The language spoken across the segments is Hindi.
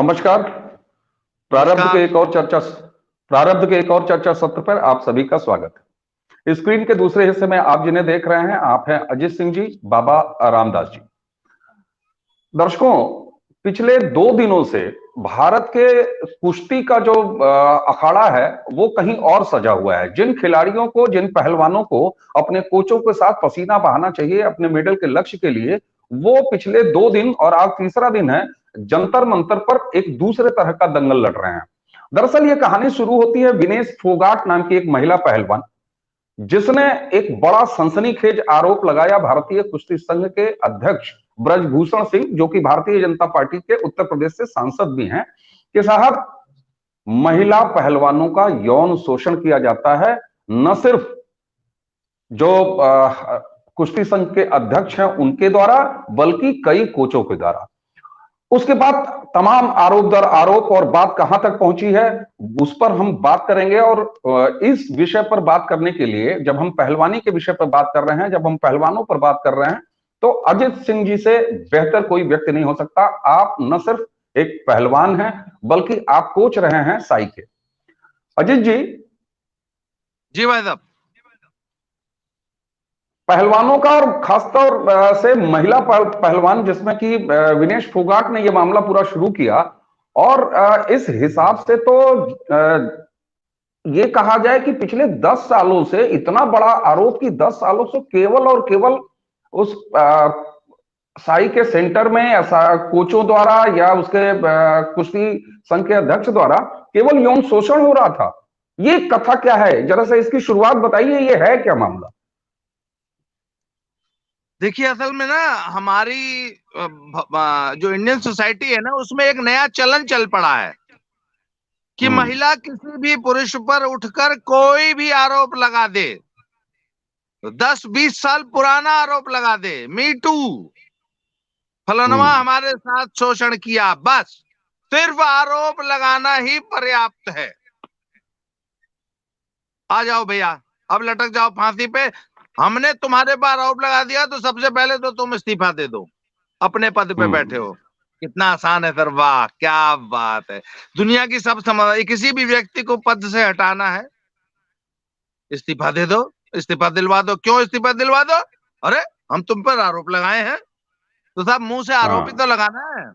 नमस्कार। प्रारब्ध के नमस्कार। एक और चर्चा प्रारब्ध के एक और चर्चा सत्र पर आप सभी का स्वागत है। स्क्रीन के दूसरे हिस्से में आप जिन्हें देख रहे हैं, आप हैं अजित सिंह जी, बाबा रामदास जी। दर्शकों, पिछले 2 दिनों से भारत के कुश्ती का जो अखाड़ा है वो कहीं और सजा हुआ है। जिन खिलाड़ियों को, जिन पहलवानों को अपने कोचों के साथ पसीना बहाना चाहिए अपने मेडल के लक्ष्य के लिए, वो पिछले 2 दिन और आज तीसरा दिन है, जंतर मंतर पर एक दूसरे तरह का दंगल लड़ रहे हैं। दरअसल ये कहानी शुरू होती है विनेश फोगाट नाम की एक महिला पहलवान, जिसने एक बड़ा सनसनीखेज आरोप लगाया भारतीय कुश्ती संघ के अध्यक्ष ब्रजभूषण सिंह, जो कि भारतीय जनता पार्टी के उत्तर प्रदेश से सांसद भी हैं, कि साहब महिला पहलवानों का यौन शोषण किया जाता है, न सिर्फ जो कुश्ती संघ के अध्यक्ष हैं उनके द्वारा, बल्कि कई कोचों के द्वारा। उसके बाद तमाम आरोप दर आरोप और बात कहां तक पहुंची है उस पर हम बात करेंगे। और इस विषय पर बात करने के लिए, जब हम पहलवानी के विषय पर बात कर रहे हैं, जब हम पहलवानों पर बात कर रहे हैं, तो अजित सिंह जी से बेहतर कोई व्यक्ति नहीं हो सकता। आप न सिर्फ एक पहलवान हैं, बल्कि आप कोच रहे हैं साई के। अजित जी। जी भाई साहब। पहलवानों का और खासतौर से महिला पहलवान, जिसमें कि विनेश फोगाट ने यह मामला पूरा शुरू किया, और इस हिसाब से तो ये कहा जाए कि पिछले 10 सालों से इतना बड़ा आरोप कि 10 सालों से केवल और केवल उस साई के सेंटर में या कोचों द्वारा या उसके कुश्ती संघ के अध्यक्ष द्वारा केवल यौन शोषण हो रहा था। ये कथा क्या है, जरा से इसकी शुरुआत बताइए, ये है क्या मामला? देखिए, असल में ना हमारी जो इंडियन सोसाइटी है ना, उसमें एक नया चलन चल पड़ा है कि महिला किसी भी पुरुष पर उठकर कोई भी आरोप लगा दे, 10-20 साल पुराना आरोप लगा दे, मी टू, फलानवा हमारे साथ शोषण किया, बस सिर्फ आरोप लगाना ही पर्याप्त है। आ जाओ भैया, अब लटक जाओ फांसी पे। हमने तुम्हारे पर आरोप लगा दिया तो सबसे पहले तो तुम इस्तीफा दे दो, अपने पद पे बैठे हो। कितना आसान है सर, वाह क्या बात है। दुनिया की सब समझ, किसी भी व्यक्ति को पद से हटाना है, इस्तीफा दे दो, इस्तीफा दिलवा दो। क्यों इस्तीफा दिलवा दो? अरे हम तुम पर आरोप लगाए हैं, तो साहब मुंह से आरोप ही तो लगाना है।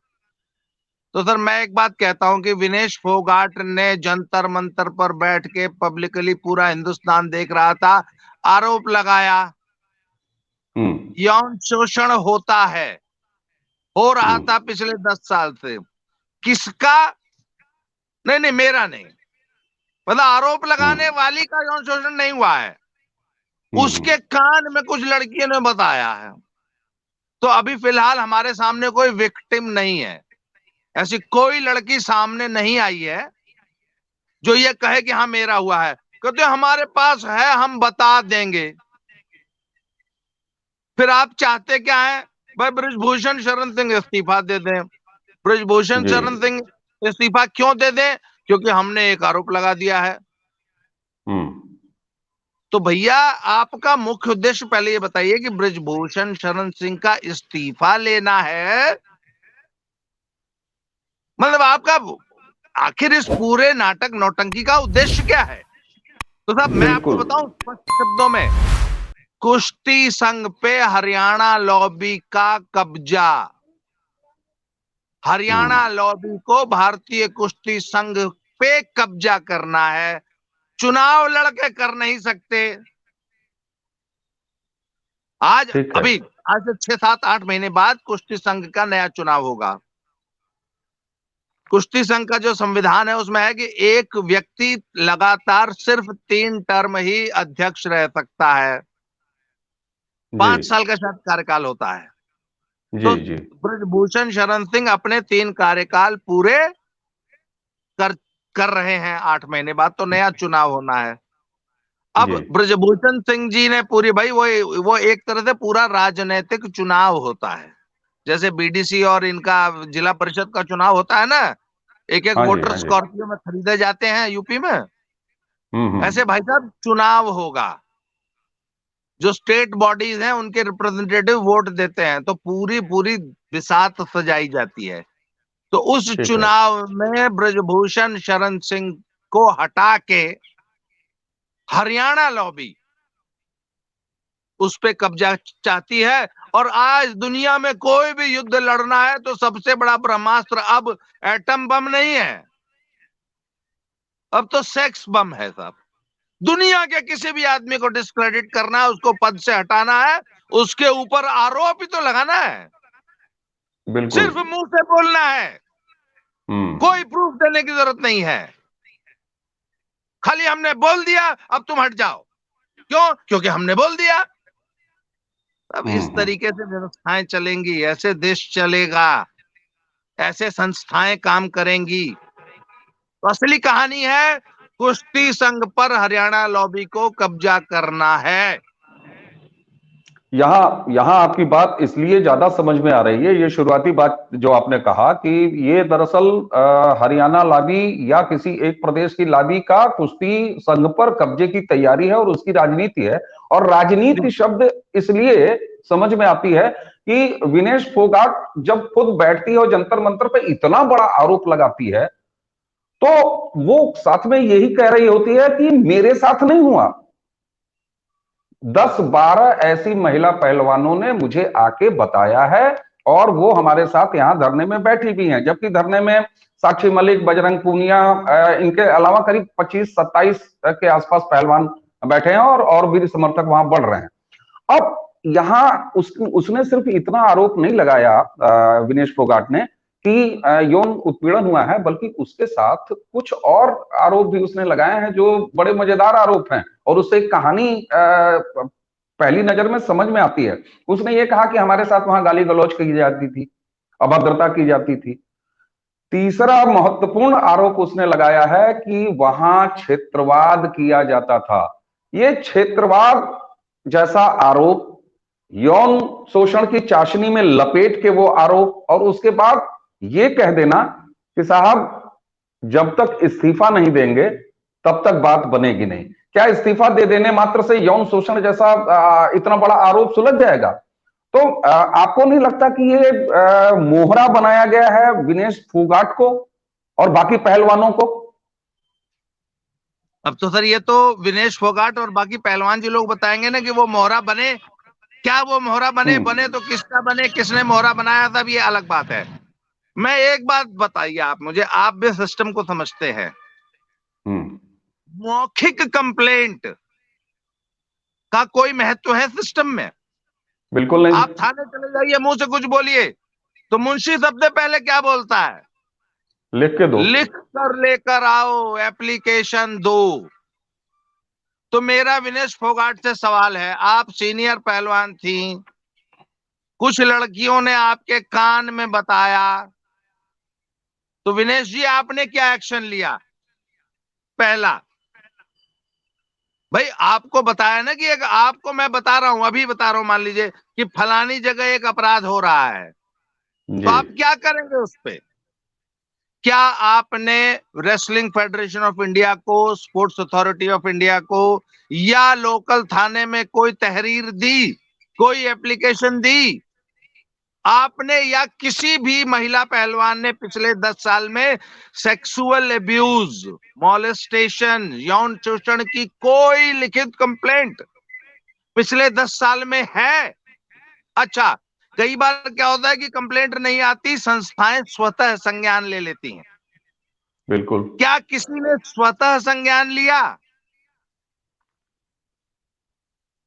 तो सर मैं एक बात कहता हूं कि विनेश फोगाट ने जंतर मंतर पर बैठ के पब्लिकली पूरा हिंदुस्तान देख रहा था, आरोप लगाया यौन शोषण होता है, हो रहा था पिछले 10 साल से। किसका? नहीं, मेरा नहीं, मतलब आरोप लगाने वाली का यौन शोषण नहीं हुआ है, उसके कान में कुछ लड़कियों ने बताया है। तो अभी फिलहाल हमारे सामने कोई विक्टिम नहीं है, ऐसी कोई लड़की सामने नहीं आई है जो ये कहे कि हाँ मेरा हुआ है। कहते हमारे पास है, हम बता देंगे। फिर आप चाहते क्या है भाई? ब्रजभूषण शरण सिंह इस्तीफा दे दें। ब्रजभूषण शरण सिंह इस्तीफा क्यों दे दें? क्योंकि हमने एक आरोप लगा दिया है। तो भैया आपका मुख्य उद्देश्य पहले ये बताइए कि ब्रजभूषण शरण सिंह का इस्तीफा लेना है, मतलब आपका आखिर इस पूरे नाटक नौटंकी का उद्देश्य क्या है? तो साहब मैं आपको बताऊं स्पष्ट शब्दों में, कुश्ती संघ पे हरियाणा लॉबी का कब्जा। हरियाणा लॉबी को भारतीय कुश्ती संघ पे कब्जा करना है, चुनाव लड़के कर नहीं सकते। आज से 6-7-8 महीने बाद कुश्ती संघ का नया चुनाव होगा। कुश्ती संघ का जो संविधान है उसमें है कि एक व्यक्ति लगातार सिर्फ 3 टर्म ही अध्यक्ष रह सकता है, 5 साल का शायद कार्यकाल होता है। तो ब्रजभूषण शरण सिंह अपने 3 कार्यकाल पूरे कर रहे हैं, 8 महीने बाद तो नया चुनाव होना है। अब ब्रजभूषण सिंह जी ने पूरी, भाई वो एक तरह से पूरा राजनीतिक चुनाव होता है, जैसे बीडीसी और इनका जिला परिषद का चुनाव होता है ना, एक वोटर स्कॉर्पियो में खरीदे जाते हैं यूपी में, ऐसे भाई साहब चुनाव होगा। जो स्टेट बॉडीज हैं उनके रिप्रेजेंटेटिव वोट देते हैं, तो पूरी बिसात सजाई जाती है। तो उस ठीक है। चुनाव में ब्रजभूषण शरण सिंह को हटा के हरियाणा लॉबी उस पे कब्जा चाहती है। और आज दुनिया में कोई भी युद्ध लड़ना है तो सबसे बड़ा ब्रह्मास्त्र अब एटम बम नहीं है, अब तो सेक्स बम है साहब। दुनिया के किसी भी आदमी को डिस्क्रेडिट करना है, उसको पद से हटाना है, उसके ऊपर आरोप ही तो लगाना है, बिल्कुल। सिर्फ मुंह से बोलना है, हम्म। कोई प्रूफ देने की जरूरत नहीं है। खाली हमने बोल दिया अब तुम हट जाओ, क्यों? क्योंकि हमने बोल दिया। अब इस हम्म। तरीके से व्यवस्थाएं चलेंगी, ऐसे देश चलेगा, ऐसे संस्थाएं काम करेंगी। तो असली कहानी है कुश्ती संघ पर हरियाणा लॉबी को कब्जा करना है। यहाँ यहाँ आपकी बात इसलिए ज्यादा समझ में आ रही है, ये शुरुआती बात जो आपने कहा कि ये दरअसल हरियाणा लॉबी या किसी एक प्रदेश की लॉबी का कुश्ती संघ पर कब्जे की तैयारी है और उसकी राजनीति है। और राजनीति शब्द इसलिए समझ में आती है कि विनेश फोगाट जब खुद बैठती है और जंतर मंतर पे इतना बड़ा आरोप लगाती है, तो वो साथ में यही कह रही होती है कि मेरे साथ नहीं हुआ, 10-12 ऐसी महिला पहलवानों ने मुझे आके बताया है और वो हमारे साथ यहां धरने में बैठी भी हैं। जबकि धरने में साक्षी मलिक, बजरंग पूनिया, इनके अलावा करीब 25-27 के आसपास पहलवान बैठे हैं और वीर समर्थक वहां बढ़ रहे हैं। अब यहाँ उसने सिर्फ इतना आरोप नहीं लगाया विनेश फोगाट ने कि यौन उत्पीड़न हुआ है, बल्कि उसके साथ कुछ और आरोप भी उसने लगाए हैं जो बड़े मजेदार आरोप हैं और उससे एक कहानी पहली नजर में समझ में आती है। उसने ये कहा कि हमारे साथ वहां गाली गलौज की जाती थी, अभद्रता की जाती थी। तीसरा महत्वपूर्ण आरोप उसने लगाया है कि वहां क्षेत्रवाद किया जाता था। ये क्षेत्रवाद जैसा आरोप, यौन शोषण की चाशनी में लपेट के वो आरोप, और उसके बाद ये कह देना कि साहब जब तक इस्तीफा नहीं देंगे तब तक बात बनेगी नहीं। क्या इस्तीफा दे देने मात्र से यौन शोषण जैसा इतना बड़ा आरोप सुलझ जाएगा? तो आपको नहीं लगता कि ये मोहरा बनाया गया है विनेश फोगाट को और बाकी पहलवानों को? अब तो सर ये तो विनेश फोगाट और बाकी पहलवान जी लोग बताएंगे ना कि वो मोहरा बने। क्या वो मोहरा बने? बने तो किसका बने, किसने मोहरा बनाया, तब ये अलग बात है। मैं एक बात बताइए आप मुझे, आप भी सिस्टम को समझते हैं, मौखिक कंप्लेंट का कोई महत्व है सिस्टम में? बिल्कुल नहीं। आप थाने चले जाइए, मुंह से कुछ बोलिए तो मुंशी सबसे पहले क्या बोलता है? लिख के दो। लिख कर लेकर आओ, एप्लीकेशन दो। तो मेरा विनेश फोगाट से सवाल है, आप सीनियर पहलवान थी, कुछ लड़कियों ने आपके कान में बताया, तो विनेश जी आपने क्या एक्शन लिया? पहला, भाई आपको बताया ना कि एक, आपको मैं बता रहा हूं, अभी बता रहा हूं, मान लीजिए कि फलानी जगह एक अपराध हो रहा है, जी। तो आप क्या करेंगे उस पे? क्या आपने रेसलिंग फेडरेशन ऑफ इंडिया को, स्पोर्ट्स अथॉरिटी ऑफ इंडिया को या लोकल थाने में कोई तहरीर दी, कोई एप्लीकेशन दी? आपने या किसी भी महिला पहलवान ने पिछले 10 साल में सेक्सुअल एब्यूज, मॉलेस्टेशन, यौन शोषण की कोई लिखित कंप्लेंट पिछले 10 साल में है? अच्छा, कई बार क्या होता है कि कंप्लेंट नहीं आती, संस्थाएं स्वतः संज्ञान ले लेती हैं। बिल्कुल। क्या किसी ने स्वतः संज्ञान लिया?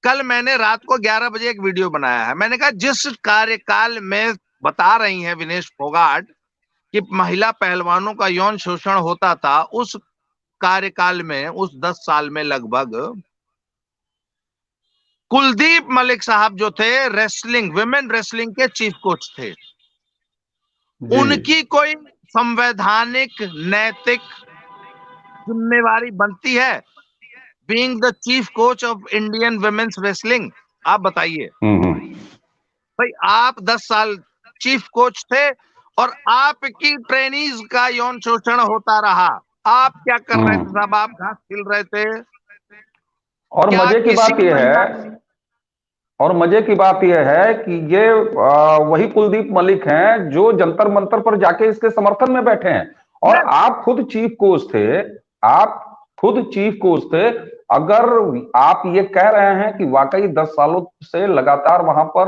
कल मैंने रात को 11 बजे एक वीडियो बनाया है, मैंने कहा जिस कार्यकाल में बता रही हैं विनेश फोगाट कि महिला पहलवानों का यौन शोषण होता था, उस कार्यकाल में, उस 10 साल में लगभग कुलदीप मलिक साहब जो थे, रेसलिंग, विमेन रेसलिंग के चीफ कोच थे, जी। उनकी कोई संवैधानिक नैतिक जिम्मेवारी बनती है being the chief coach of Indian women's wrestling? आप बताइए हम्म। भाई, आप 10 साल चीफ कोच थे और आपकी ट्रेनीज का यौन शोषण होता रहा, आप क्या कर रहे थे साहब? आप घास खिल रहे थे? और क्या मजे की किसी बात यह महिला है, ने और मजे की बात यह है कि ये वही कुलदीप मलिक हैं जो जंतर मंतर पर जाके इसके समर्थन में बैठे हैं। और Yes, आप खुद चीफ कोच थे, आप खुद चीफ कोच थे। अगर आप ये कह रहे हैं कि वाकई 10 सालों से लगातार वहां पर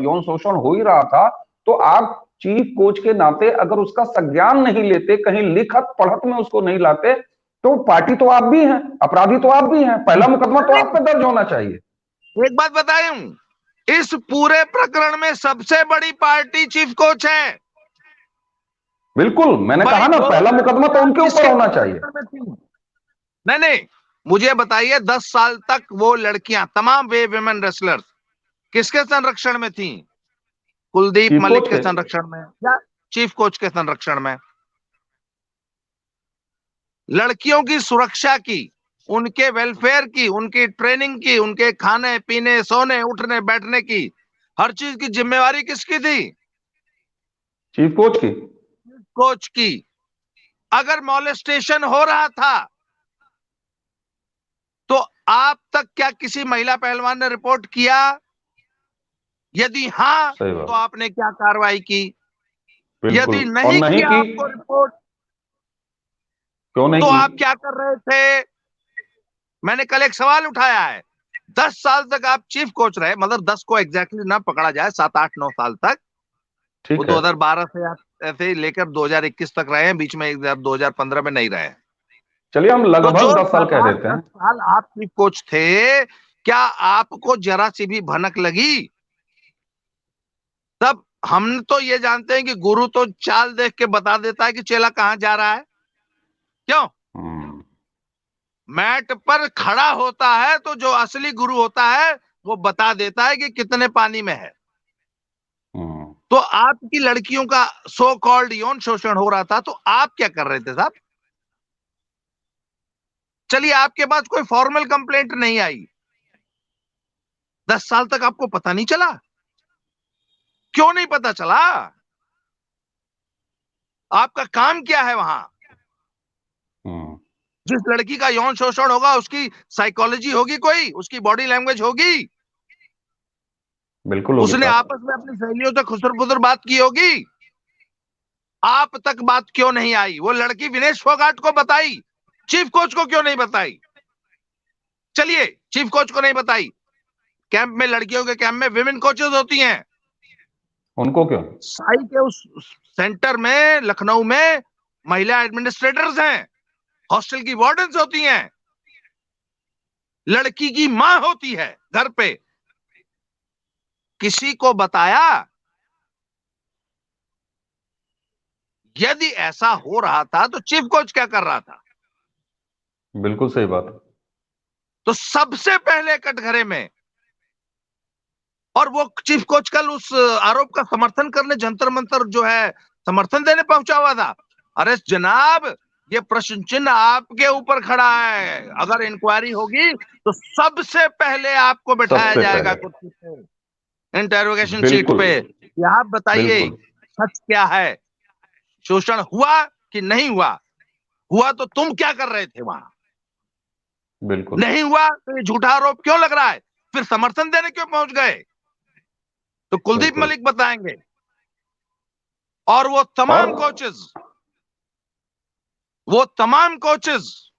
यौन शोषण हो ही रहा था, तो आप चीफ कोच के नाते अगर उसका संज्ञान नहीं लेते, कहीं लिखत पढ़त में उसको नहीं लाते, तो पार्टी तो आप भी हैं, अपराधी तो आप भी हैं, पहला मुकदमा तो आप पे दर्ज होना चाहिए। एक बात बताऊं, इस पूरे प्रकरण में सबसे बड़ी पार्टी चीफ कोच है। बिल्कुल, मैंने भाई कहा ना, दो पहला मुकदमा तो लड़कियां उनके ऊपर किसके होना चाहिए। संरक्षण में थी? नहीं नहीं, मुझे बताइए 10 साल तक वो लड़कियां, तमाम वे विमेन रेसलर्स किसके संरक्षण में थी? कुलदीप चीफ मलिक कोच के के। संरक्षण में या चीफ कोच के संरक्षण में? लड़कियों की सुरक्षा की, उनके वेलफेयर की, उनकी ट्रेनिंग की, उनके खाने पीने सोने उठने बैठने की, हर चीज की जिम्मेवारी किसकी थी? चीफ कोच की। कोच की। अगर मॉलेस्टेशन हो रहा था तो आप तक क्या किसी महिला पहलवान ने रिपोर्ट किया? यदि हाँ, सही तो बात। आपने क्या कार्रवाई की? बिल्कुल, यदि और नहीं नहीं किया की। आपको रिपोर्ट, क्यों नहीं तो की? आप क्या कर रहे थे? मैंने कल एक सवाल उठाया है। 10 साल तक आप चीफ कोच रहे, मतलब 10 को एग्जैक्टली ना पकड़ा जाए, 7 8 9 साल तक। वो ठीक है। 2012 से आप ऐसे ही लेकर 2021 तक रहे हैं, बीच में 2015 में नहीं रहे। चलिए हम तो जो लगभग 10 साल सात कह आठ देते दस हैं। साल आप चीफ कोच थे, क्या आपको जरा सी भी भनक लगी? तब हम तो ये जानते हैं कि गुरु तो चाल देख के बता देता है कि चेला कहां जा रहा है। क्यों? हम्म। मैट पर खड़ा होता है तो जो असली गुरु होता है वो बता देता है कि कितने पानी में है। हम्म। तो आपकी लड़कियों का सो कॉल्ड यौन शोषण हो रहा था, तो आप क्या कर रहे थे साहब? चलिए, आपके पास कोई फॉर्मल कंप्लेंट नहीं आई, 10 साल तक आपको पता नहीं चला? क्यों नहीं पता चला? आपका काम क्या है वहां? हम्म। जिस लड़की का यौन शोषण होगा उसकी साइकोलॉजी होगी, कोई उसकी बॉडी लैंग्वेज होगी, बिल्कुल होगी उसने साहब। आपस में अपनी सहेलियों से खुसर फुसर बात की होगी। आप तक बात क्यों नहीं आई? वो लड़की विनेश फोगाट को बताई, चीफ कोच को क्यों नहीं बताई? चलिए, चीफ कोच को नहीं बताई, कैंप में, लड़कियों के कैंप में विमेन कोचेस होती हैं। उनको क्यों? साई के उस सेंटर में, लखनऊ में महिला एडमिनिस्ट्रेटर्स हैं, हॉस्टल की वार्डन्स होती हैं, लड़की की मां होती है घर पे। किसी को बताया? यदि ऐसा हो रहा था तो चीफ कोच क्या कर रहा था? बिल्कुल सही बात। तो सबसे पहले कटघरे में, और वो चीफ कोच कल उस आरोप का समर्थन करने जंतर मंतर जो है समर्थन देने पहुंचा हुआ था। अरे जनाब, ये प्रश्न चिन्ह आपके ऊपर खड़ा है। अगर इंक्वायरी होगी तो सबसे पहले आपको बैठाया सबसे जाएगा पहले। कुर्सी पे, इंटरोगेशन सीट बिल्कुल। पे, कि आप बताइए बिल्कुल। सच क्या है, शोषण हुआ कि नहीं हुआ? हुआ तो तुम क्या कर रहे थे वहां? बिल्कुल। नहीं हुआ तो ये झूठा आरोप क्यों लग रहा है? फिर समर्थन देने क्यों पहुंच गए? तो कुलदीप बिल्कुल। मलिक बताएंगे, और और वो तमाम कोचेस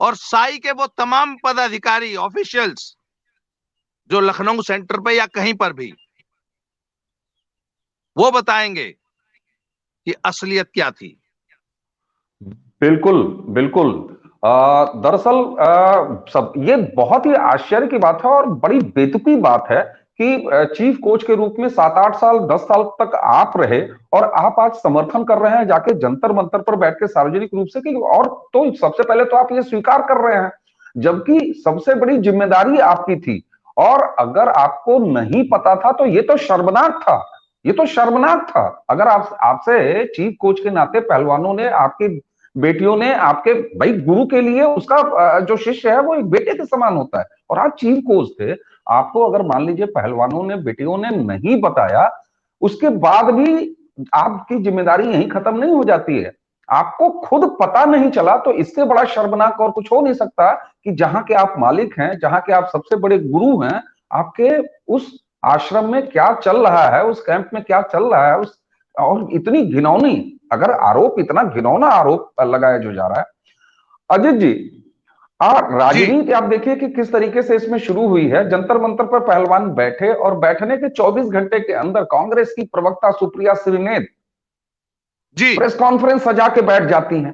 और साई के वो तमाम पदाधिकारी ऑफिशियल्स जो लखनऊ सेंटर पे या कहीं पर भी, वो बताएंगे कि असलियत क्या थी। बिल्कुल। बिल्कुल। दरअसल सब ये बहुत ही आश्चर्य की बात है और बड़ी बेतुकी बात है कि चीफ कोच के रूप में 7 8 साल 10 साल तक आप रहे, और आप आज समर्थन कर रहे हैं जाके जंतर मंतर पर बैठ के सार्वजनिक रूप से कि, और तो सबसे पहले तो आप ये स्वीकार कर रहे हैं, जबकि सबसे बड़ी जिम्मेदारी आपकी थी। और अगर आपको नहीं पता था तो ये तो शर्मनाक था, ये तो शर्मनाक था। अगर आप आपसे चीफ कोच के नाते पहलवानों ने, आपकी बेटियों ने, आपके भाई गुरु के लिए उसका जो शिष्य है वो एक बेटे के समान होता है, और आप चीफ कोच थे। आपको अगर मान लीजिए पहलवानों ने, बेटियों ने नहीं बताया, उसके बाद भी आपकी जिम्मेदारी यहीं खत्म नहीं हो जाती है। आपको खुद पता नहीं चला तो इससे बड़ा शर्मनाक और कुछ हो नहीं सकता कि जहां के आप मालिक हैं, जहां के आप सबसे बड़े गुरु हैं, आपके उस आश्रम में क्या चल रहा है, उस कैंप में क्या चल रहा है, उस और इतनी घिनौनी, अगर आरोप इतना घिनौना आरोप लगाया जो जा रहा है। अजित जी, जी राजनीति आप देखिए कि किस तरीके से इसमें शुरू हुई है। जंतर मंतर पर पहलवान बैठे और बैठने के 24 घंटे के अंदर कांग्रेस की प्रवक्ता सुप्रिया श्रीनेत जी प्रेस कॉन्फ्रेंस सजा के बैठ जाती हैं।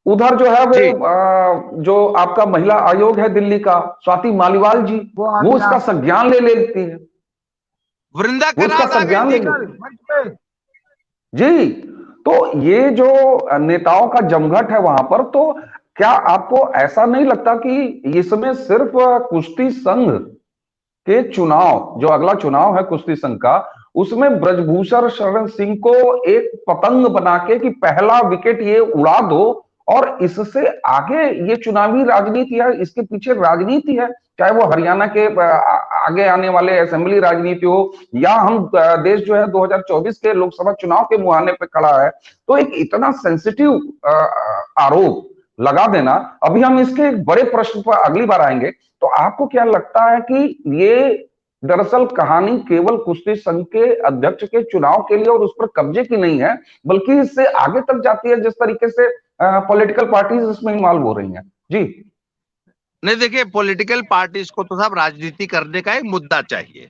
उधर जो है जी वो जो आपका महिला आयोग है दिल्ली का, स्वाति मालीवाल जी, वो आ वो गया, उसका संज्ञान ले लेती है, वृंदा वो उसका करात आ गई संज्ञान ले थी लेती कल है। मंच पे। जी, तो ये जो नेताओं का जमघट है वहां पर, तो क्या आपको ऐसा नहीं लगता कि इसमें सिर्फ कुश्ती संघ के चुनाव, जो अगला चुनाव है कुश्ती संघ का, उसमें ब्रजभूषण शरण सिंह को एक पतंग बना के कि पहला विकेट ये उड़ा दो, और इससे आगे ये चुनावी राजनीति है, इसके पीछे राजनीति है, चाहे वो हरियाणा के आगे आने वाले असेंबली राजनीति हो, या हम देश जो है 2024 के लोकसभा चुनाव के मुहाने पे खड़ा है। तो एक इतना सेंसिटिव आरोप लगा देना, अभी हम इसके एक बड़े प्रश्न पर अगली बार आएंगे। तो आपको क्या लगता है कि ये दरअसल कहानी केवल कुश्ती संघ के अध्यक्ष के चुनाव के लिए और उस पर कब्जे की नहीं है, बल्कि इससे आगे तक जाती है, जिस तरीके से पॉलिटिकल पार्टीज इसमें इन्वॉल्व हो रही हैं? जी। नहीं देखिए, पॉलिटिकल पार्टीज को तो साहब राजनीति करने का एक मुद्दा चाहिए।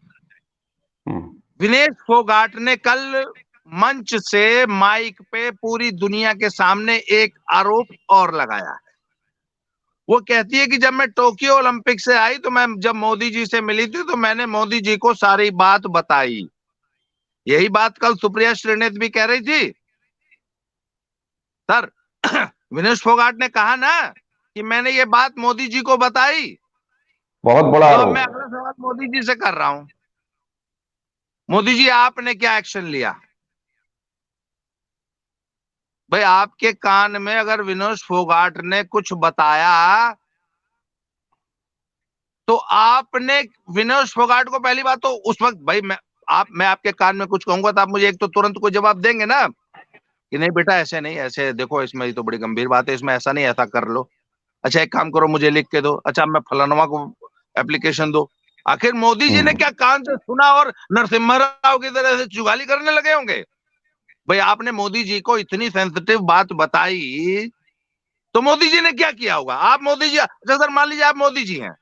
हम्म। विनेश फोगाट ने कल मंच से माइक पे पूरी दुनिया के सामने एक आरोप और लगाया। वो कहती है कि जब मैं टोक्यो ओलंपिक से आई तो मैं जब मोदी जी से मिली थी तो मैंने मोदी जी को सारी बात बताई। यही बात कल सुप्रिया श्रीनेत भी कह रही थी। सर विनेश फोगाट ने कहा ना कि मैंने ये बात मोदी जी को बताई। बहुत बड़ा तो अब मैं आरोप। अगला सवाल मोदी जी से कर रहा हूं, मोदी जी आपने क्या एक्शन लिया? भाई आपके कान में अगर विनेश फोगाट ने कुछ बताया तो आपने विनेश फोगाट को पहली बात तो उस वक्त, भाई मैं आपके कान में कुछ कहूंगा तो आप मुझे एक तो तुरंत कोई जवाब देंगे ना कि नहीं बेटा ऐसे नहीं, ऐसे देखो, इसमें तो बड़ी गंभीर बात है, इसमें ऐसा नहीं, ऐसा कर लो। अच्छा एक काम करो, मुझे लिख के दो। अच्छा मैं फलानवा को एप्लीकेशन दो। आखिर मोदी जी ने हम्म। क्या कान से सुना और नरसिम्हा राव की तरह से चुगली करने लगे होंगे? भाई आपने मोदी जी को इतनी सेंसिटिव बात बताई तो मोदी जी ने क्या किया होगा? आप मोदी जी, अच्छा सर मान लीजिए आप मोदी जी हैं,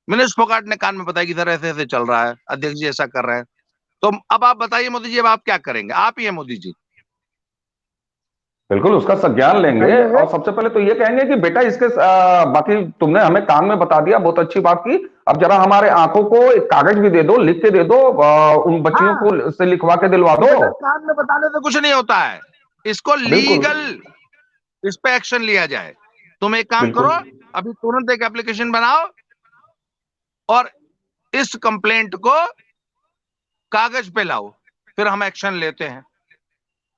विनेश फोगाट ने कान में बताया कि सर ऐसे ऐसे चल रहा है, अध्यक्ष जी ऐसा कर रहे हैं, तो अब आप बताइए मोदी जी, अब आप क्या करेंगे? आप ही हैं मोदी जी। बिल्कुल उसका संज्ञान लेंगे, बताइए। और सबसे पहले तो ये कहेंगे कि बेटा इसके बाकी तुमने हमें कान में बता दिया, बहुत अच्छी बात की, अब जरा हमारे आंखों को एक कागज भी दे दो, लिख के दे दो, उन बच्चियों हाँ, को से लिखवा के दिलवा तो दो। बेटा कान में बताने से कुछ नहीं होता है, इसको बिल्कुल। लीगल, इस पे एक्शन लिया जाए। तुम एक काम करो, बिल्कुल। अभी तुरंत एक एप्लीकेशन बनाओ और इस कंप्लेंट को कागज पे लाओ, फिर हम एक्शन लेते हैं।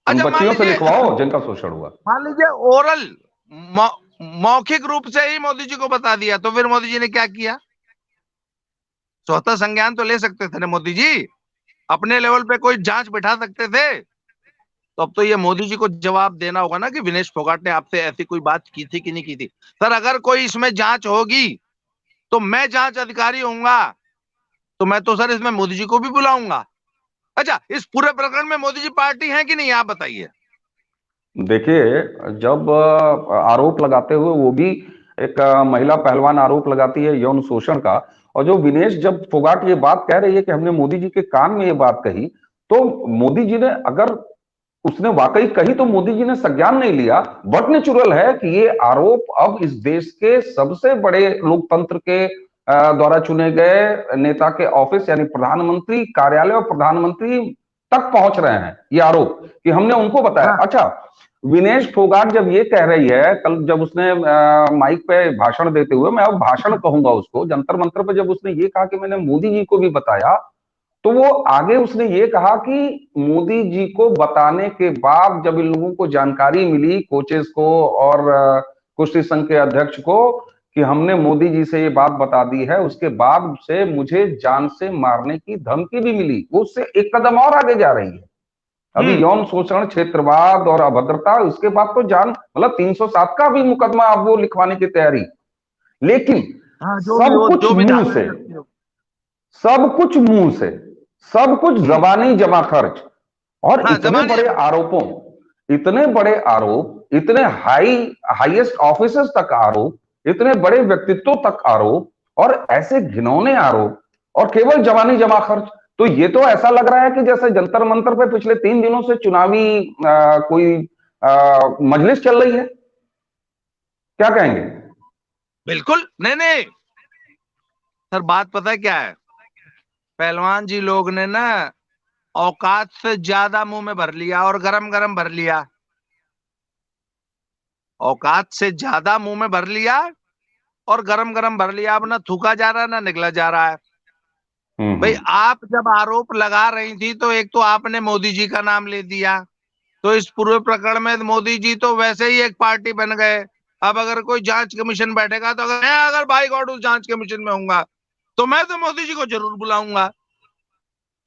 उन अच्छा मान बच्चियों से लीजिए, लिखवाओ जिनका शोषण हुआ। मान लीजिए ओरल, मौखिक रूप से ही मोदी जी को बता दिया, तो फिर मोदी जी ने क्या किया? स्वतः संज्ञान तो ले सकते थे ना मोदी जी, अपने लेवल पे कोई जांच बिठा सकते थे। तो अब तो ये मोदी जी को जवाब देना होगा ना कि विनेश फोगाट ने आपसे ऐसी कोई बात की थी कि नहीं की थी। सर अगर कोई इसमें जांच होगी तो मैं जांच अधिकारी होऊंगा, तो मैं तो सर इसमें मोदी जी को भी बुलाऊंगा। अच्छा इस पूरे प्रकरण में मोदी जी पार्टी है कि नहीं, आप बताइए। देखिए, जब आरोप लगाते हुए वो भी एक महिला पहलवान आरोप लगाती है यौन शोषण का, और जो विनेश जब फोगाट ये बात कह रही है कि हमने मोदी जी के कान में ये बात कही, तो मोदी जी ने अगर उसने वाकई कही तो मोदी जी ने संज्ञान नहीं लिया। बट नेचुरल है कि ये आरोप अब इस देश के सबसे बड़े लोकतंत्र के द्वारा चुने गए नेता के ऑफिस यानी प्रधानमंत्री कार्यालय और प्रधानमंत्री तक पहुंच रहे हैं, ये आरोप कि हमने उनको बताया। हाँ अच्छा, विनेश फोगाट जब ये कह रही है, कल जब उसने माइक पे भाषण देते हुए, मैं अब भाषण कहूंगा उसको, जंतर मंतर पे जब उसने ये कहा कि मैंने मोदी जी को भी बताया, तो वो आगे उसने ये कहा कि मोदी जी को बताने के बाद जब इन लोगों को जानकारी मिली, कोचेस को और कुश्ती संघ के अध्यक्ष को, कि हमने मोदी जी से ये बात बता दी है, उसके बाद से मुझे जान से मारने की धमकी भी मिली। वो उससे एक कदम और आगे जा रही है। अभी यौन शोषण, क्षेत्रवाद और अभद्रता, उसके बाद तो जान मतलब 307 का भी मुकदमा अब वो लिखवाने की तैयारी। लेकिन हाँ, सब कुछ जो भी मुंह धारा से, लगती हो। सब कुछ मुंह से, सब कुछ जबानी जमा खर्च, और हाँ, इतने जमाने बड़े आरोपों, इतने बड़े आरोप, इतने हाईएस्ट ऑफिसर्स तक आरोप, इतने बड़े व्यक्तित्व तक आरोप, और ऐसे घिनौने आरोप, और केवल जवानी जमा खर्च। तो ये तो ऐसा लग रहा है कि जैसे जंतर मंतर पे पिछले 3 दिनों से चुनावी कोई मजलिस चल रही है। क्या कहेंगे? बिल्कुल नहीं नहीं सर, बात पता है क्या है, पहलवान जी लोग ने ना औकात से ज्यादा मुंह में भर लिया और गरम गरम भर लिया। औकात से ज्यादा मुंह में भर लिया और गरम गरम भर लिया। अब ना थूका जा रहा है ना निकला जा रहा है। भाई, हम्म। आप जब आरोप लगा रही थी तो एक तो आपने मोदी जी का नाम ले दिया, तो इस पूरे प्रकरण में मोदी जी तो वैसे ही एक पार्टी बन गए। अब अगर कोई जांच कमीशन बैठेगा तो अगर भाई गॉड उस जांच कमीशन में होऊंगा तो मैं तो मोदी जी को जरूर बुलाऊंगा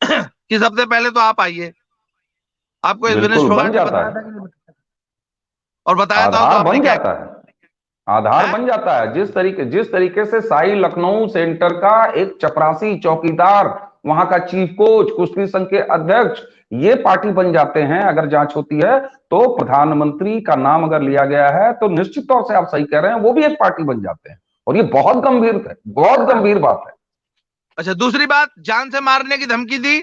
कि सबसे पहले तो आप आइए। आपको इस विनेश बिल्कुल बन फोगाट ने जाता बताया था है, कि नहीं बताया? और बताया था तो आधार आपने बन क्या जाता किया है, आधार है? बन जाता है। जिस तरीके से साई लखनऊ सेंटर का एक चपरासी चौकीदार, वहां का चीफ कोच, कुश्ती संघ के अध्यक्ष, ये पार्टी बन जाते हैं अगर जांच होती है। तो प्रधानमंत्री का नाम अगर लिया गया है तो निश्चित तौर से आप सही कह रहे हैं, वो भी एक पार्टी बन जाते हैं। और ये बहुत गंभीर है, बहुत गंभीर बात है। अच्छा, दूसरी बात, जान से मारने की धमकी दी,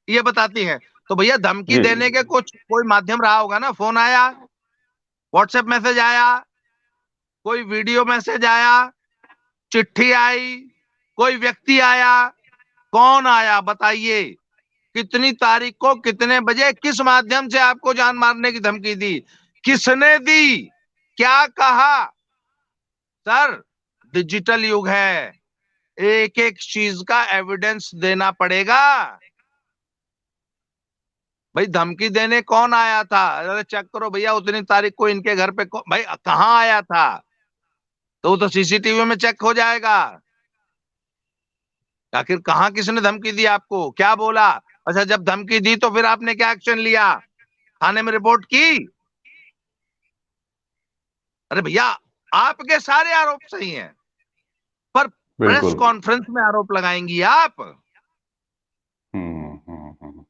ये बताती है। तो भैया, धमकी जी। देने के कुछ कोई माध्यम रहा होगा ना, फोन आया, व्हाट्सएप मैसेज आया, कोई वीडियो मैसेज आया, चिट्ठी आई, कोई व्यक्ति आया, कौन आया बताइए? कितनी तारीख को, कितने बजे, किस माध्यम से आपको जान मारने की धमकी दी? किसने दी? क्या कहा? सर, डिजिटल युग है, एक एक चीज का एविडेंस देना पड़ेगा। भाई, धमकी देने कौन आया था? अरे चेक करो भैया, उतनी तारीख को इनके घर पे भाई कहाँ आया था, तो वो तो सीसीटीवी में चेक हो जाएगा। आखिर कहाँ किसने धमकी दी आपको, क्या बोला? अच्छा, जब धमकी दी तो फिर आपने क्या एक्शन लिया? थाने में रिपोर्ट की? अरे भैया, आपके सारे आरोप सही हैं, पर प्रेस बिल्कुल। कॉन्फ्रेंस में आरोप लगाएंगी आप हम्म।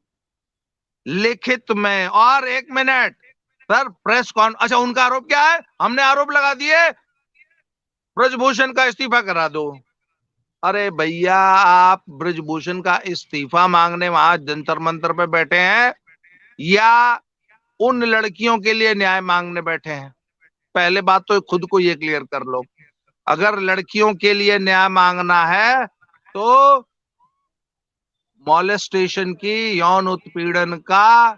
लिखित में? और एक मिनट सर, अच्छा, उनका आरोप क्या है? हमने आरोप लगा दिए, ब्रजभूषण का इस्तीफा करा दो। अरे भैया, आप ब्रजभूषण का इस्तीफा मांगने वहां जंतर मंतर पे बैठे हैं या उन लड़कियों के लिए न्याय मांगने बैठे हैं? पहले बात तो खुद को ये क्लियर कर लो। अगर लड़कियों के लिए न्याय मांगना है तो मॉलेस्टेशन की, यौन उत्पीड़न का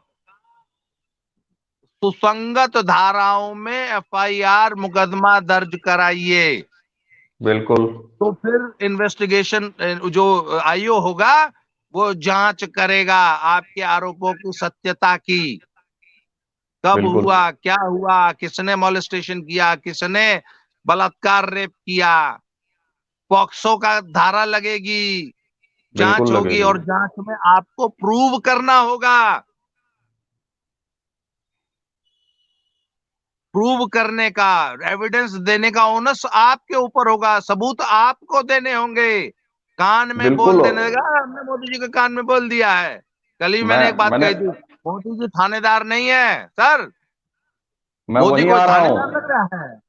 सुसंगत धाराओं में एफआईआर, मुकदमा दर्ज कराइए। बिल्कुल। तो फिर इन्वेस्टिगेशन जो आईओ होगा वो जांच करेगा आपके आरोपों की सत्यता की। कब बिल्कुल। हुआ, क्या हुआ, किसने मॉलेस्टेशन किया, किसने बलात्कार, रेप किया। पॉक्सो का धारा लगेगी, जांच बिल्कुल होगी, लगेगी। और जांच में आपको प्रूव करना होगा। प्रूव करने का, एविडेंस देने का ओनस आपके ऊपर होगा, सबूत आपको देने होंगे। कान में बोल बिल्कुल। देने का, हमने मोदी जी के कान में बोल दिया है। कल ही मैंने एक बात मैंने कही थी, मोदी जी थानेदार नहीं है सर। मैं मोदी वहीं कोई आ रहा थानेदार हूं। लग रहा है?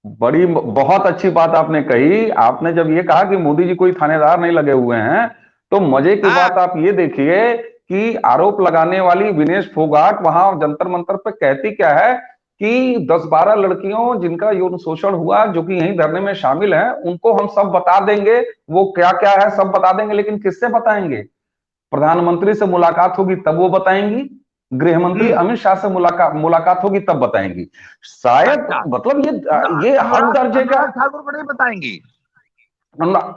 बहुत अच्छी बात आपने कही। आपने जब ये कहा कि मोदी जी कोई थानेदार नहीं लगे हुए हैं, तो मजे की हाँ बात आप ये देखिए कि आरोप लगाने वाली विनेश फोगाट वहां जंतर मंतर पे कहती क्या है कि 10-12 लड़कियों जिनका यौन शोषण हुआ, जो कि यहीं धरने में शामिल हैं, उनको हम सब बता देंगे, वो क्या क्या है सब बता देंगे। लेकिन किससे बताएंगे? प्रधानमंत्री से मुलाकात होगी तब वो बताएंगी, गृह मंत्री हम्म अमित शाह से मुलाकात मुलाकात होगी तब बताएंगी। शायद अच्छा, मतलब ये हर अनुराग दर्जे का। अनुराग ठाकुर को नहीं बताएंगी?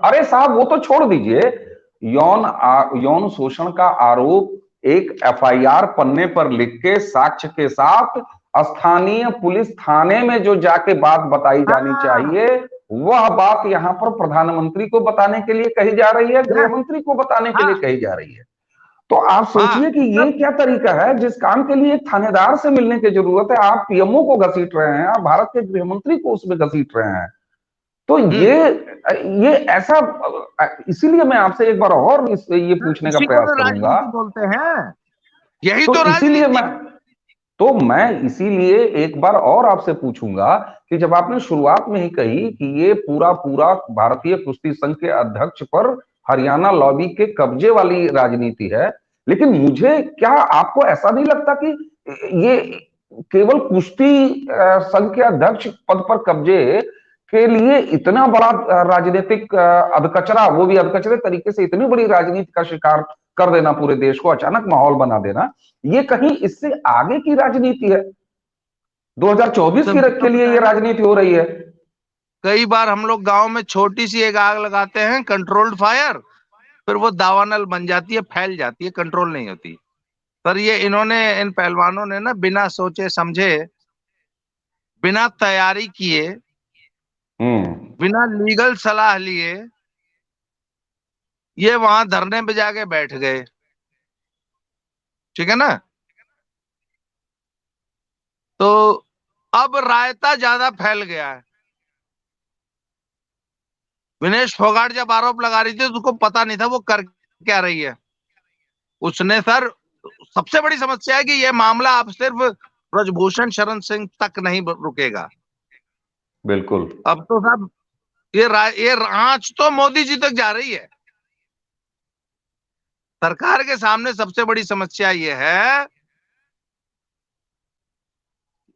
अरे साहब, वो तो छोड़ दीजिए। यौन शोषण का आरोप एक एफआईआर पन्ने पर लिख के साक्ष्य के साथ स्थानीय पुलिस थाने में जो जाके बात बताई जानी हाँ, चाहिए, वह बात यहाँ पर प्रधानमंत्री को बताने के लिए कही जा रही है, गृह मंत्री को बताने के लिए हाँ, कही जा रही है। तो आप हाँ, सोचिए कि ये मतलब क्या तरीका है? जिस काम के लिए एक थानेदार से मिलने की जरूरत है, आप पीएमओ को घसीट रहे हैं, आप भारत के गृह मंत्री को उसमें घसीट रहे हैं। तो ये ऐसा, इसीलिए मैं आपसे एक बार और ये पूछने का इसी को प्रयास तो करूंगा। राजनीति बोलते हैं, यही तो तो इसीलिए राजनीति। मैं इसीलिए एक बार और आपसे पूछूंगा कि जब आपने शुरुआत में ही कही कि ये पूरा पूरा भारतीय कुश्ती संघ के अध्यक्ष पर हरियाणा लॉबी के कब्जे वाली राजनीति है, लेकिन मुझे, क्या आपको ऐसा नहीं लगता कि ये केवल कुश्ती संघ के अध्यक्ष पद पर कब्जे के लिए इतना बड़ा राजनीतिक अधकचरा, वो भी अधकचरे तरीके से इतनी बड़ी राजनीति का शिकार कर देना, पूरे देश को अचानक माहौल बना देना, ये कहीं इससे आगे की राजनीति है? 2024 तुमको तो के लिए पता ये है ना, राजनीति हो रही है। कई बार हम लोग गांव में छोटी सी एक आग लगाते हैं, कंट्रोल्ड फायर, फिर वो दावानल बन जाती है, फैल जाती है, कंट्रोल नहीं होती। पर ये इन्होंने, इन पहलवानों ने ना, बिना सोचे समझे, बिना तैयारी किए, हम्म। बिना लीगल सलाह लिए, ये वहां धरने पे जाके बैठ गए। ठीक है ना? तो अब रायता ज्यादा फैल गया है। विनेश फोगाट जब आरोप लगा रही थी तो उसको पता नहीं था वो कर क्या रही है। उसने सर, सबसे बड़ी समस्या है कि ये मामला अब सिर्फ ब्रजभूषण शरण सिंह तक नहीं रुकेगा। बिल्कुल। अब तो साहब ये आंच तो मोदी जी तक जा रही है। सरकार के सामने सबसे बड़ी समस्या ये है,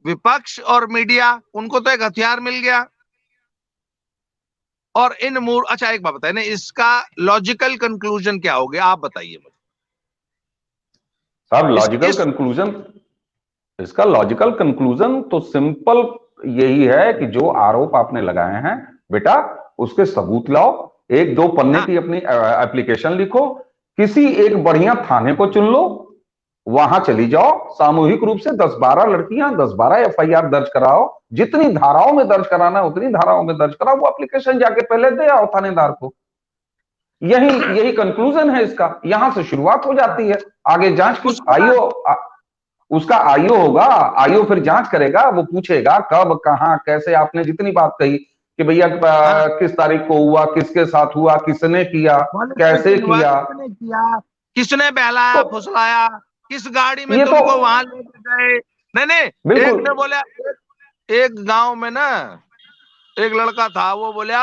विपक्ष और मीडिया, उनको तो एक हथियार मिल गया। और अच्छा एक बात बताइए ना, इसका लॉजिकल कंक्लूजन क्या हो गया, आप बताइए मुझे। साहब, लॉजिकल इस कंक्लूजन, इसका लॉजिकल कंक्लूजन तो सिंपल यही है कि जो आरोप आपने लगाए हैं बेटा, उसके सबूत लाओ, एक दो पन्ने हाँ, की अपनी एप्लीकेशन लिखो, किसी एक बढ़िया थाने को चुन लो, वहां चली जाओ, सामूहिक रूप से 10-12 लड़कियां, 10-12 एफआईआर दर्ज कराओ, जितनी धाराओं में दर्ज कराना है उतनी धाराओं में दर्ज कराओ, वो एप्लीकेशन जाके पहले दे आओ थानेदार को। यही यही कंक्लूजन है इसका, यहां से शुरुआत हो जाती है। आगे जांच की उसके बाद आईओ, उसका आईओ होगा, आईओ फिर जांच करेगा, वो पूछेगा कब, कहां, कैसे, आपने जितनी बात कही कि भैया हाँ, किस तारीख को हुआ, किसके साथ हुआ, किसने किया, पुलिस कैसे मीटिंग हुआ, किया। किसने किया, किसने बहलाया तो फुसलाया, किस गाड़ी में ये तो तुमको वहां लेके गए। नहीं नहीं, एक बिल्कुल। ने बोला, एक गांव में ना एक लड़का था, वो बोला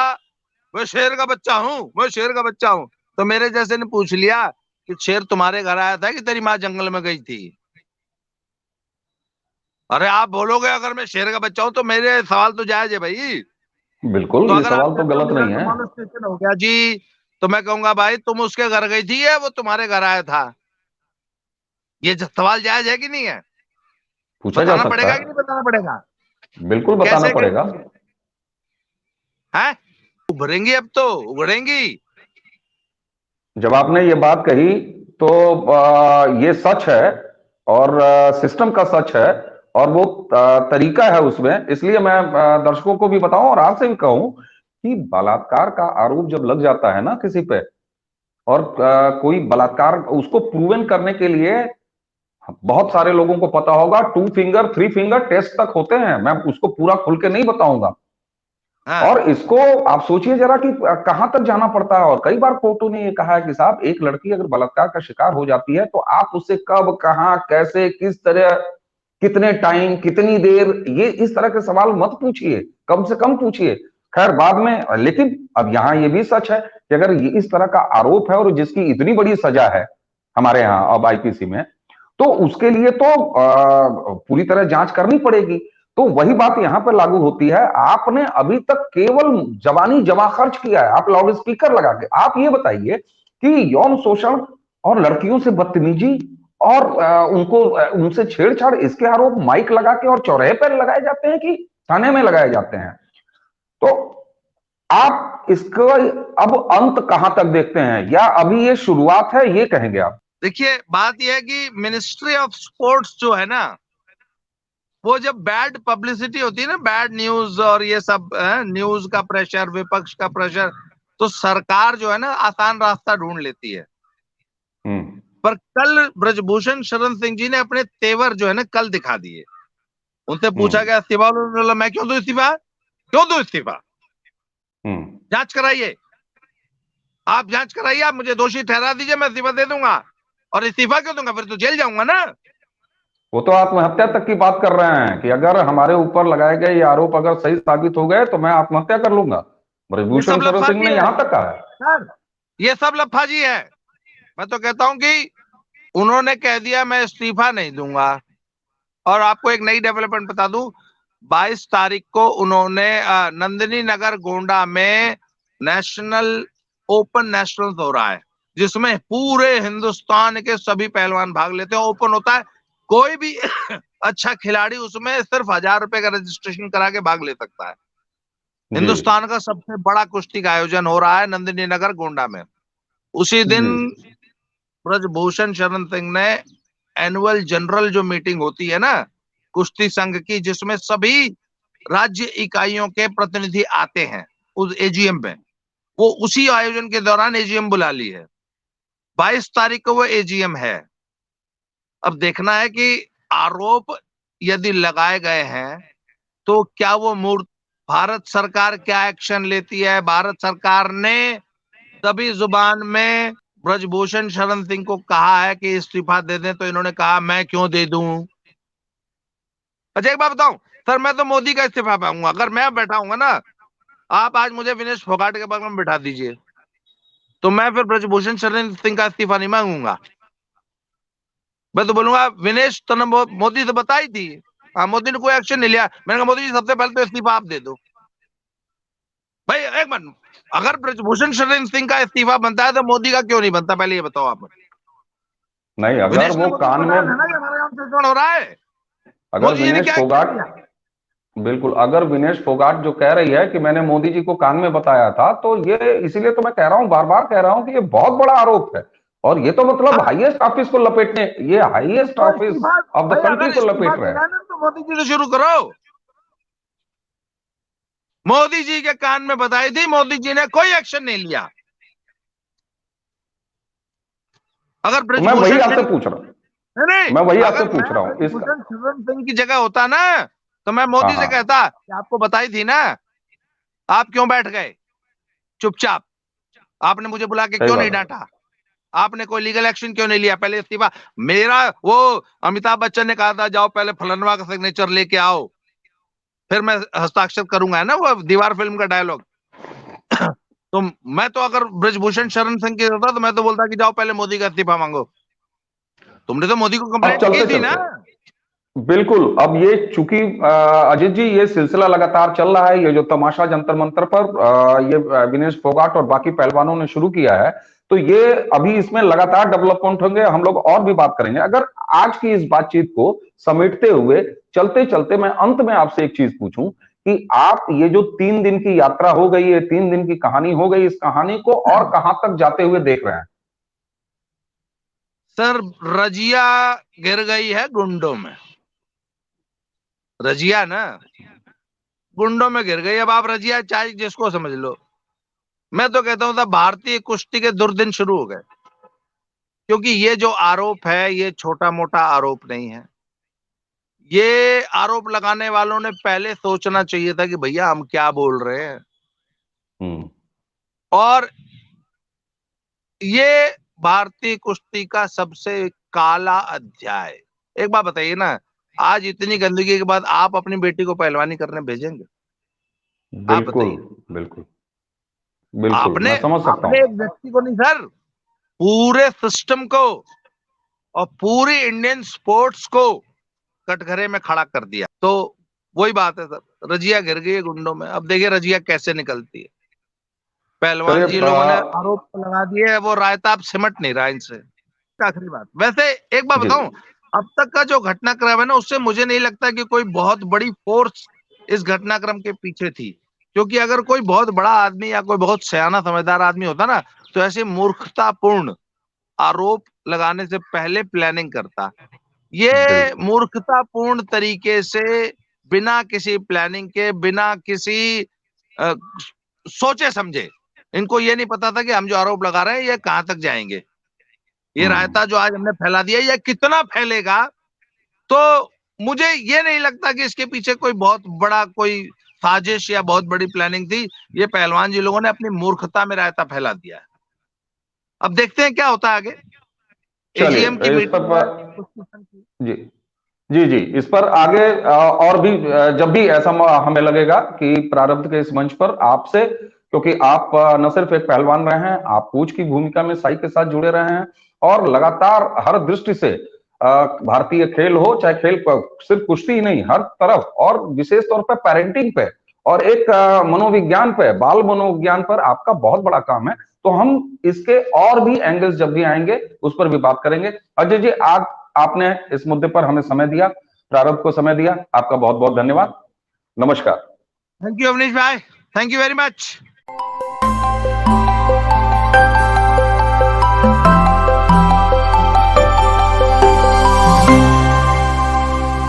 मैं शेर का बच्चा हूँ, मैं शेर का बच्चा हूँ। तो मेरे जैसे ने पूछ लिया कि शेर तुम्हारे घर आया था कि तेरी माँ जंगल में गई थी? अरे आप बोलोगे अगर मैं शेर का बच्चा हूं तो मेरे सवाल तो जायज है भाई। बिल्कुल, तो ये अगर आप सवाल तो कहते हो गलत मेरा नहीं तो है। मॉलेस्टेशन हो गया जी, तो मैं कहूंगा भाई तुम उसके घर गई थी या वो तुम्हारे घर आया था? ये सवाल जायज है कि नहीं है? पूछा जा बताना सकता पड़ेगा कि है, नहीं बताना पड़ेगा? बिल्कुल बताना कैसे पड़ेगा। कैसे है, उभरेंगी, अब तो उभरेंगी। जब आपने ये बात कही तो ये सच है, और सिस्टम का सच है, और वो तरीका है उसमें, इसलिए मैं दर्शकों को भी बताऊं और आपसे भी कहूं कि बलात्कार का आरोप जब लग जाता है ना किसी पे, और कोई बलात्कार उसको प्रूवन करने के लिए बहुत सारे लोगों को पता होगा, 2 फिंगर 3 फिंगर टेस्ट तक होते हैं, मैं उसको पूरा खुल के नहीं बताऊंगा। हाँ, और इसको आप सोचिए जरा कि कहां तक जाना पड़ता है, और कई बार कोर्टों ने ये कहा है कि साहब, एक लड़की अगर बलात्कार का शिकार हो जाती है तो आप उससे कब, कहां, कैसे, किस तरह, कितने टाइम, कितनी देर, ये इस तरह के सवाल मत पूछिए, कम से कम पूछिए। खैर बाद में, लेकिन अब यहां ये भी सच है कि अगर ये इस तरह का आरोप है और जिसकी इतनी बड़ी सजा है हमारे यहाँ अब आईपीसी में, तो उसके लिए तो पूरी तरह जांच करनी पड़ेगी। तो वही बात यहां पर लागू होती है, आपने अभी तक केवल जवानी जमा खर्च किया है, आप लाउड स्पीकर लगा के। आप ये बताइए कि यौन शोषण और लड़कियों से बदतमीजी और उनसे छेड़छाड़, इसके आरोप माइक लगा के और चौराहे पर लगाए जाते हैं कि थाने में लगाए जाते हैं? तो आप इसका अब अंत कहां तक देखते हैं, या अभी ये शुरुआत है, ये कहेंगे आप? देखिए बात यह है कि मिनिस्ट्री ऑफ स्पोर्ट्स जो है ना, वो जब बैड पब्लिसिटी होती है ना, बैड न्यूज और ये सब न्यूज का प्रेशर, विपक्ष का प्रेशर, तो सरकार जो है ना आसान रास्ता ढूंढ लेती है। हम्म। पर कल ब्रजभूषण शरण सिंह जी ने अपने तेवर जो है ना कल दिखा दिए। उनसे पूछा हम्म। गया इस्तीफा, उन्होंने बोला मैं क्यों दूं इस्तीफा, क्यों दूं इस्तीफा? जांच कराइए, आप जांच कराइए, आप मुझे दोषी ठहरा दीजिए, मैं इस्तीफा दे दूंगा। और इस्तीफा क्यों दूंगा, फिर तो जेल जाऊंगा ना। वो तो आत्महत्या तक की बात कर रहे हैं कि अगर हमारे ऊपर लगाए गए ये आरोप अगर सही साबित हो गए तो मैं आत्महत्या कर लूंगा। ये ब्रजभूषण सब शरण सिंह लफाजी ने है यहां तक कहा है। सर, ये सब लफाजी है। मैं तो कहता हूं कि उन्होंने कह दिया मैं इस्तीफा नहीं दूंगा। और आपको एक नई डेवलपमेंट बता दूं, 22 तारीख को उन्होंने नंदिनी नगर गोंडा में नेशनल ओपन नेशनल हो रहा है, जिसमें पूरे हिंदुस्तान के सभी पहलवान भाग लेते हैं। ओपन होता है, कोई भी अच्छा खिलाड़ी उसमें सिर्फ 1,000 रुपए का रजिस्ट्रेशन करा के भाग ले सकता है। जी हिंदुस्तान का सबसे बड़ा कुश्ती का आयोजन हो रहा है नंदिनी नगर गोंडा में। उसी दिन जी ब्रजभूषण शरण सिंह ने एनुअल जनरल जो मीटिंग होती है ना कुश्ती संघ की, जिसमें सभी राज्य इकाइयों के प्रतिनिधि आते हैं उस एजीएम पे, वो उसी आयोजन के दौरान एजीएम बुला ली है। 22 तारीख को वो एजीएम है। अब देखना है कि आरोप यदि लगाए गए हैं तो क्या वो मूर्त भारत सरकार क्या एक्शन लेती है। भारत सरकार ने तभी जुबान में ब्रजभूषण शरण सिंह को कहा है कि इस्तीफा दे दें, तो इन्होंने कहा मैं क्यों दे दूं। अच्छा एक बात बताऊं सर, मैं तो मोदी का इस्तीफा पाऊंगा। अगर मैं बैठा हूंगा ना, आप आज मुझे विनेश फोगाट के बगल में बिठा दीजिए, तो मैं फिर ब्रजभूषण शरण सिंह का इस्तीफा नहीं मांगूंगा। मैं तो बोलूंगा विनेश तो मोदी से बताई थी, हाँ मोदी ने कोई एक्शन नहीं लिया। मैंने कहा मोदी जी सबसे पहले तो इस्तीफा आप दे दो। भाई एक मिनट, अगर ब्रजभूषण शरण सिंह का इस्तीफा बनता है तो मोदी का क्यों नहीं बनता, पहले ये बताओ आप। नहीं, अगर विनेश ने वो मोदी को कान में, बताया था ना कि हमारे यहाँ शोषण हो रहा है। अगर मोदी जी ने विनेश क्या एक्शन फोगाट, लिया। बिल्कुल, अगर विनेश फोगाट जो कह रही है कि मैंने मोदी जी को कान में बताया था, तो ये इसीलिए तो मैं कह रहा हूं, बार बार कह रहा हूं कि ये बहुत बड़ा आरोप है। और ये तो मतलब हाँ, हाईएस्ट ऑफिस को लपेटने, ये हाईएस्ट तो ऑफिस इस्तीफा, ऑफ द भाई कंट्री अगर को इस्तीफा लपेट रहे देना हैं। है ना तो मोदी जी से शुरू करो। मोदी जी के कान में बताई थी, मोदी जी ने कोई एक्शन नहीं लिया। अगर तो मैं वही ब्रजभूषण आपसे सिंह, पूछ रहा हूं, नहीं नहीं, मैं वही आपसे अगर मैं पूछ रहा हूं इसका। ब्रजभूषण शरण सिंह की जगह होता ना, तो मैं हाँ मोदी से हाँ, कहता कि आपको बताई थी ना, आप क्यों बैठ गए चुपचाप, आपने मुझे बुला के सही क्यों नहीं बात है। डांटा, आपने कोई लीगल एक्शन क्यों नहीं लिया, पहले इस्तीफा। मेरा वो अमिताभ बच्चन ने कहा था जाओ पहले फलनवा का सिग्नेचर लेके आओ, फिर मैं हस्ताक्षर करूंगा, है ना वो दीवार फिल्म का डायलॉग। तो मैं तो अगर ब्रजभूषण शरण सिंह की होता तो मैं तो बोलता कि जाओ पहले मोदी का इस्तीफा मांगो। तुमने तो मोदी को अब कंप्लेंट की चलते थी ना। चलते, बिल्कुल, अब ये चूंकि अजीत जी ये सिलसिला लगातार चल रहा है, ये जो तमाशा जंतर मंतर पर ये विनेश फोगाट और बाकी पहलवानों ने शुरू किया है, तो ये अभी इसमें लगातार डेवलपमेंट होंगे, हम लोग और भी बात करेंगे। अगर आज की इस बातचीत को समेटते हुए चलते चलते मैं अंत में आपसे एक चीज पूछूं कि आप ये जो 3 दिन की यात्रा हो गई है, 3 दिन की कहानी हो गई, इस कहानी को और कहां तक जाते हुए देख रहे हैं? सर रजिया गिर गई है गुंडों में, रजिया ना गुंडों में गिर गई। अब आप रजिया चाहे जिसको समझ लो, मैं तो कहता हूं था भारतीय कुश्ती के दुर्दिन शुरू हो गए। क्योंकि ये जो आरोप है ये छोटा मोटा आरोप नहीं है। ये आरोप लगाने वालों ने पहले सोचना चाहिए था कि भैया हम क्या बोल रहे हैं। हम्म। और ये भारतीय कुश्ती का सबसे काला अध्याय। एक बात बताइए ना, आज इतनी गंदगी के बाद आप अपनी बेटी को पहलवानी करने भेजेंगे? आप बिल्कुल बताइए। बिल्कुल बिल्कुल, आपने मैं समझ सकता आपने हूं। एक व्यक्ति को नहीं सर, पूरे सिस्टम को और पूरी इंडियन स्पोर्ट्स को कटघरे में खड़ा कर दिया। तो वही बात है सर, रजिया गिर गई है गुंडों में। अब देखिए रजिया कैसे निकलती है। पहलवान चलिए जी लोगों ने आरोप लगा दिए, वो रायता अब सिमट नहीं रहा इनसे। आखिरी बात, वैसे एक बात जी बताऊं, अब तक का जो घटनाक्रम है ना, उससे मुझे नहीं लगता कि कोई बहुत बड़ी फोर्स इस घटनाक्रम के पीछे थी। क्योंकि अगर कोई बहुत बड़ा आदमी या कोई बहुत सयाना समझदार आदमी होता ना, तो ऐसे मूर्खतापूर्ण आरोप लगाने से पहले प्लानिंग करता। ये बिल्कुल मूर्खतापूर्ण तरीके से, बिना किसी प्लानिंग के, बिना किसी अ, सोचे समझे, इनको ये नहीं पता था कि हम जो आरोप लगा रहे हैं ये कहां तक जाएंगे। ये हम्म। रायता जो आज हमने फैला दिया ये कितना फैलेगा। तो मुझे ये नहीं लगता कि इसके पीछे कोई बहुत बड़ा कोई साजिश या बहुत बड़ी प्लानिंग थी। ये पहलवान जी लोगों ने अपनी मूर्खता में रायता फैला दिया है। अब देखते हैं क्या होता है आगे। चलिए एजीएम की इस मीटिंग पर जी जी जी इस पर आगे और भी जब भी ऐसा हमें लगेगा कि प्रारब्ध के इस मंच पर आपसे, क्योंकि आप न सिर्फ एक पहलवान रहे हैं, आप कोच की भूमिका में साई के साथ जुड़े रहे हैं और लगातार हर दृष्टि से भारतीय खेल हो चाहे खेल सिर्फ कुश्ती ही नहीं, हर तरफ और विशेष तौर पर पेरेंटिंग पे और एक मनोविज्ञान पे, बाल मनोविज्ञान पर आपका बहुत बड़ा काम है। तो हम इसके और भी एंगल्स जब भी आएंगे उस पर भी बात करेंगे। अजय जी, आज आपने इस मुद्दे पर हमें समय दिया, प्रारब्ध को समय दिया, आपका बहुत बहुत धन्यवाद। नमस्कार। थैंक यू अवनीश भाई, थैंक यू वेरी मच।